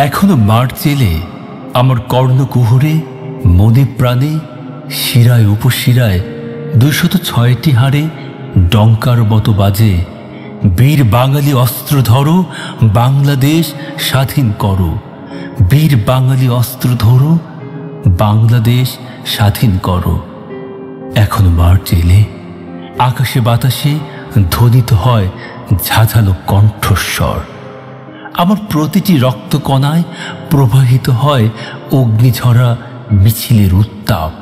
এখনো মার্চ এলে আমার কর্ণকুহরে মনে প্রাণে শিরায় উপশিরায় ২০৬টি হাড়ে ডঙ্কার মতো বাজে, বীর বাঙালি অস্ত্র ধরো, বাংলাদেশ স্বাধীন করো। বীর বাঙালি অস্ত্র ধরো, বাংলাদেশ স্বাধীন করো। এখনো মার্চ এলে আকাশে বাতাসে ধ্বনিত হয় ঝাঝালো কণ্ঠস্বর। আমার প্রতিটি রক্তকণায় প্রবাহিত হয় অগ্নিঝরা মিছিলের উত্তাপ।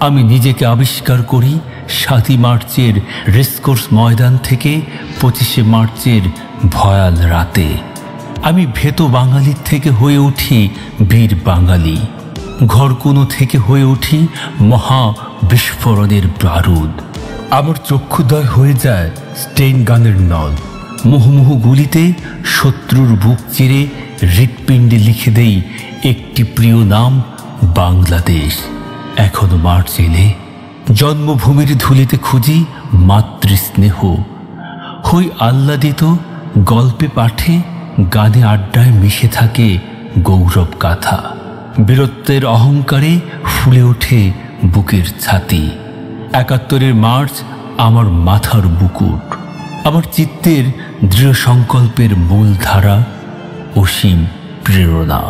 আমি নিজেকে আবিষ্কার করি ৭ই মার্চের রেসকোর্স ময়দান থেকে ২৫শে মার্চের ভয়াল রাতে। আমি ভেতো বাঙালির থেকে হয়ে উঠি বীর বাঙালি, ঘরকুনো থেকে হয়ে উঠি মহা বিস্ফোরণের বারুদ। আমার চক্ষুদয় হয়ে যায় স্টেইন গানের নল। মুহুমুহু গুলিতে শত্রুর বুক চিরে হৃৎপিণ্ডে লিখে দেই একটি প্রিয় নাম, বাংলাদেশ। এখনো মার্চ এলে জন্মভূমির ধুলিতে খুঁজি মাতৃস্নেহ, হই আহ্লাদিত গল্পে পাঠে, গানে আড্ডায় মিশে থাকে গৌরব গাথা। বীরত্বের অহংকারে ফুলে ওঠে বুকের ছাতি। ৭১-এর মার্চ আমার মাথার বুকুট, আমার চিত্তের দৃঢ় সংকল্পের মূল ধারা, অসীম প্রেরণা।